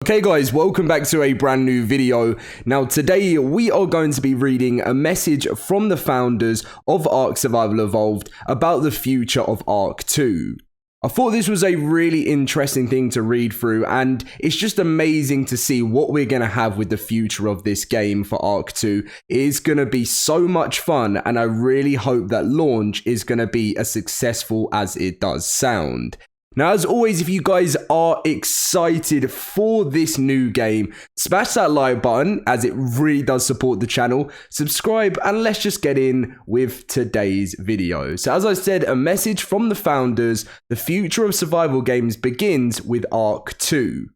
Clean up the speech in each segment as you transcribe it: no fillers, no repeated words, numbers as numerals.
Okay guys, welcome back to a brand new video. Now today we are going to be reading a message from the founders of ARK Survival Evolved about the future of ARK 2. I thought this was a really interesting thing to read through, and it's just amazing to see what we're going to have with the future of this game for ARK 2. It is going to be so much fun, and I really hope that launch is going to be as successful as it does sound. Now, as always, if you guys are excited for this new game, smash that like button as it really does support the channel. Subscribe and let's just get in with today's video. So as I said, a message from the founders, the future of survival games begins with ARK 2.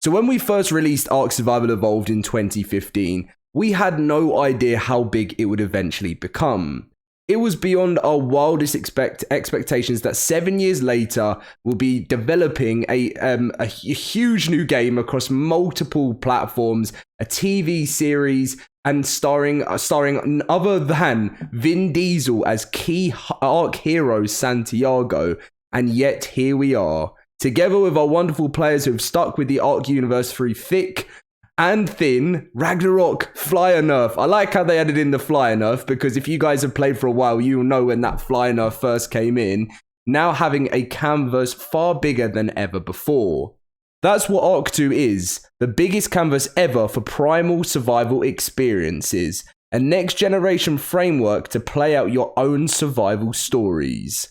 So when we first released ARK Survival Evolved in 2015, we had no idea how big it would eventually become. It was beyond our wildest expectations that 7 years later we'll be developing a huge new game across multiple platforms, a TV series, and starring other than Vin Diesel as key ARK hero Santiago. And yet here we are, together with our wonderful players who've stuck with the ARK universe through thick and thin, Ragnarok, Flyer Nerf. I like how they added in the Flyer Nerf, because if you guys have played for a while, you'll know when that Flyer Nerf first came in. Now having a canvas far bigger than ever before. That's what ARK 2 is, the biggest canvas ever for primal survival experiences. A next generation framework to play out your own survival stories.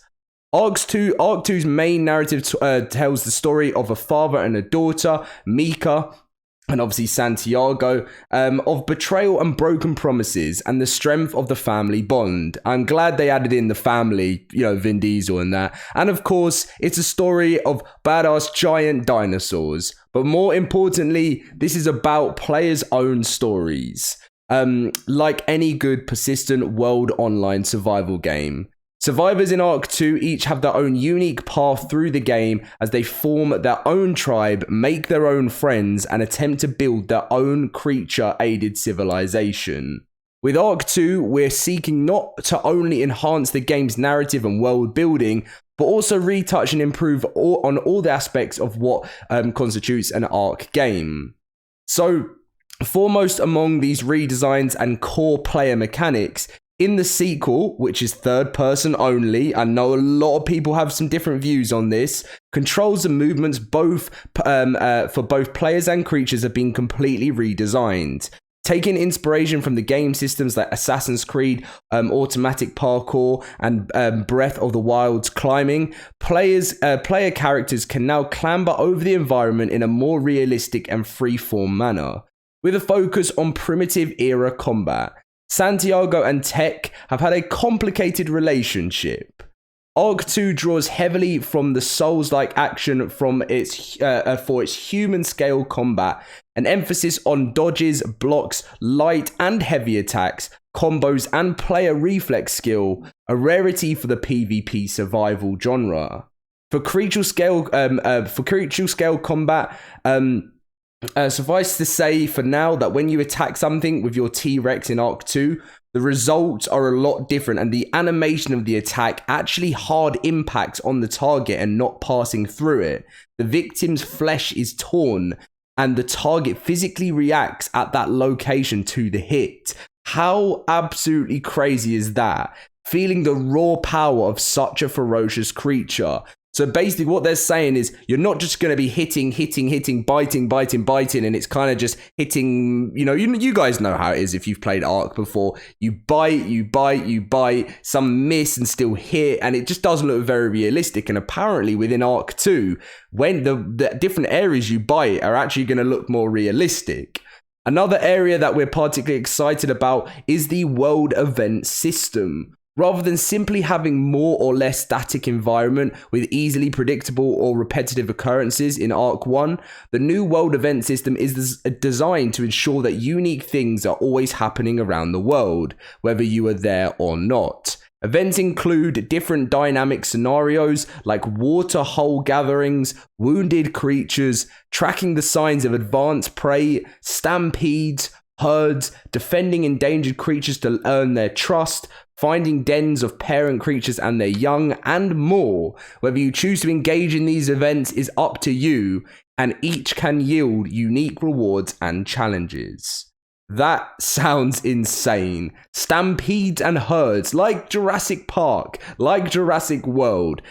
ARK 2's main narrative tells the story of a father and a daughter, Mika, and obviously Santiago, of betrayal and broken promises and the strength of the family bond. I'm glad they added in the family, Vin Diesel and that. And of course, it's a story of badass giant dinosaurs. But more importantly, this is about players' own stories. Like any good persistent world online survival game. Survivors in ARK 2 each have their own unique path through the game as they form their own tribe, make their own friends, and attempt to build their own creature-aided civilization. With ARK 2, we're seeking not to only enhance the game's narrative and world building, but also retouch and improve on all the aspects of what constitutes an ARK game. So, foremost among these redesigns and core player mechanics, in the sequel, which is third person only, I know a lot of people have some different views on this, controls and movements for both players and creatures have been completely redesigned. Taking inspiration from the game systems like Assassin's Creed, automatic parkour, and Breath of the Wild's climbing, player characters can now clamber over the environment in a more realistic and free-form manner, with a focus on primitive era combat. Santiago and Tech have had a complicated relationship. ARK 2 draws heavily from the Souls-like action for its human-scale combat, an emphasis on dodges, blocks, light and heavy attacks, combos and player reflex skill, a rarity for the PvP survival genre. For creature scale combat, suffice to say for now that when you attack something with your T-Rex in ARK 2, the results are a lot different, and the animation of the attack actually hard impacts on the target and not passing through it. The victim's flesh is torn and the target physically reacts at that location to the hit. How absolutely crazy is that? Feeling the raw power of such a ferocious creature. So basically what they're saying is you're not just going to be hitting, biting, and it's kind of just hitting, you guys know how it is if you've played ARK before. You bite, some miss and still hit, and it just doesn't look very realistic. And apparently within ARK 2, when the different areas you bite are actually going to look more realistic. Another area that we're particularly excited about is the world event system. Rather than simply having more or less static environment with easily predictable or repetitive occurrences in ARK 1, the new world event system is designed to ensure that unique things are always happening around the world, whether you are there or not. Events include different dynamic scenarios like water hole gatherings, wounded creatures, tracking the signs of advanced prey, stampedes, herds, defending endangered creatures to earn their trust, finding dens of parent creatures and their young, and more. Whether you choose to engage in these events is up to you. and each can yield unique rewards and challenges. That sounds insane. Stampedes and herds, like Jurassic Park, like Jurassic World.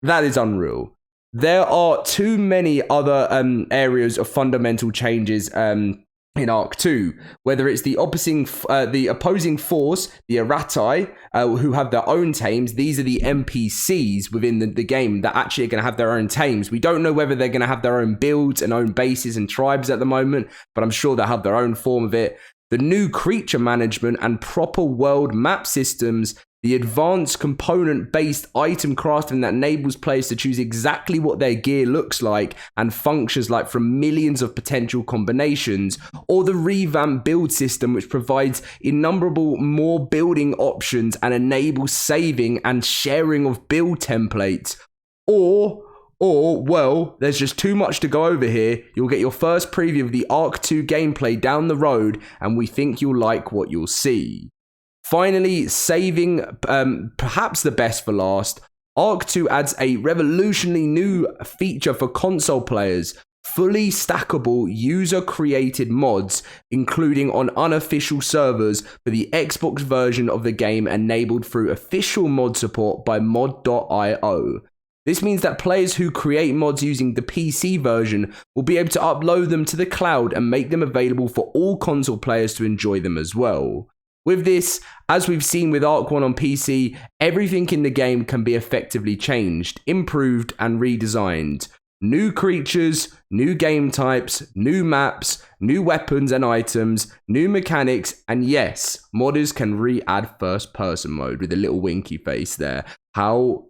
That is unreal. There are too many other areas of fundamental changes in ARK 2, whether it's the opposing force, the Aratai, who have their own tames. These are the NPCs within the game that actually are going to have their own tames. We don't know whether they're going to have their own builds and own bases and tribes at the moment, but I'm sure they'll have their own form of it. The new creature management and proper world map systems, the advanced component-based item crafting that enables players to choose exactly what their gear looks like and functions like from millions of potential combinations, or the revamped build system which provides innumerable more building options and enables saving and sharing of build templates, or well, there's just too much to go over here. You'll get your first preview of the ARK 2 gameplay down the road, and we think you'll like what you'll see. Finally, saving perhaps the best for last, ARK 2 adds a revolutionary new feature for console players, fully stackable user-created mods, including on unofficial servers for the Xbox version of the game enabled through official mod support by mod.io. This means that players who create mods using the PC version will be able to upload them to the cloud and make them available for all console players to enjoy them as well. With this, as we've seen with ARK 1 on PC, everything in the game can be effectively changed, improved, and redesigned. New creatures, new game types, new maps, new weapons and items, new mechanics, and yes, modders can re-add first-person mode with a little winky face there. How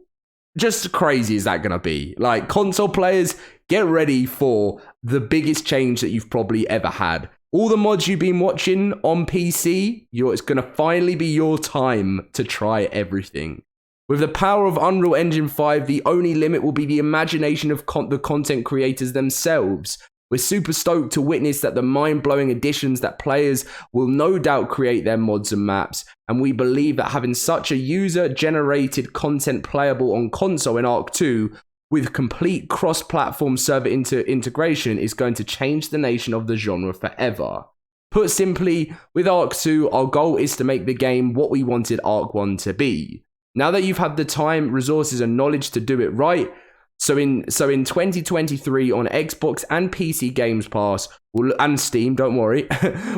just crazy is that going to be? Like, console players, get ready for the biggest change that you've probably ever had. All the mods you've been watching on PC, it's going to finally be your time to try everything. With the power of Unreal Engine 5, the only limit will be the imagination of the content creators themselves. We're super stoked to witness that the mind-blowing additions that players will no doubt create their mods and maps, and we believe that having such a user-generated content playable on console in ARK 2 with complete cross-platform server integration is going to change the nation of the genre forever. Put simply, with ARK 2, our goal is to make the game what we wanted ARK 1 to be. Now that you've had the time, resources, and knowledge to do it right, so in 2023 on Xbox and PC Games Pass, and Steam, don't worry,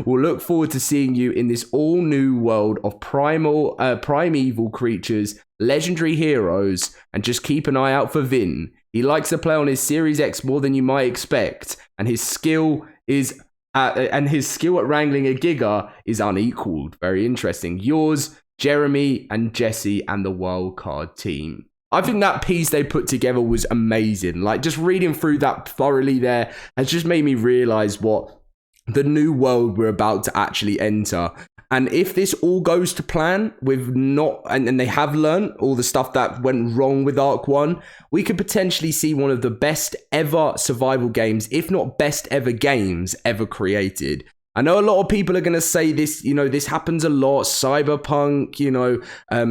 we'll look forward to seeing you in this all-new world of primeval creatures, legendary heroes, and just keep an eye out for Vin. He likes to play on his Series X more than you might expect, and his skill at wrangling a Giga is unequaled. Very interesting. Yours, Jeremy and Jesse and the wildcard team. I think that piece they put together was amazing. Like, just reading through that thoroughly there has just made me realize what the new world we're about to actually enter. And if this all goes to plan and they have learned all the stuff that went wrong with ARK 1, we could potentially see one of the best ever survival games, if not best ever games ever created. I know a lot of people are going to say this, this happens a lot, Cyberpunk,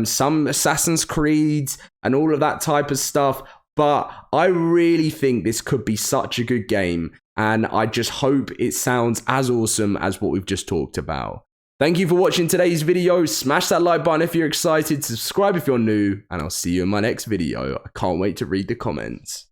some Assassin's Creeds and all of that type of stuff. But I really think this could be such a good game. And I just hope it sounds as awesome as what we've just talked about. Thank you for watching today's video. Smash that like button if you're excited, subscribe if you're new, and I'll see you in my next video. I can't wait to read the comments.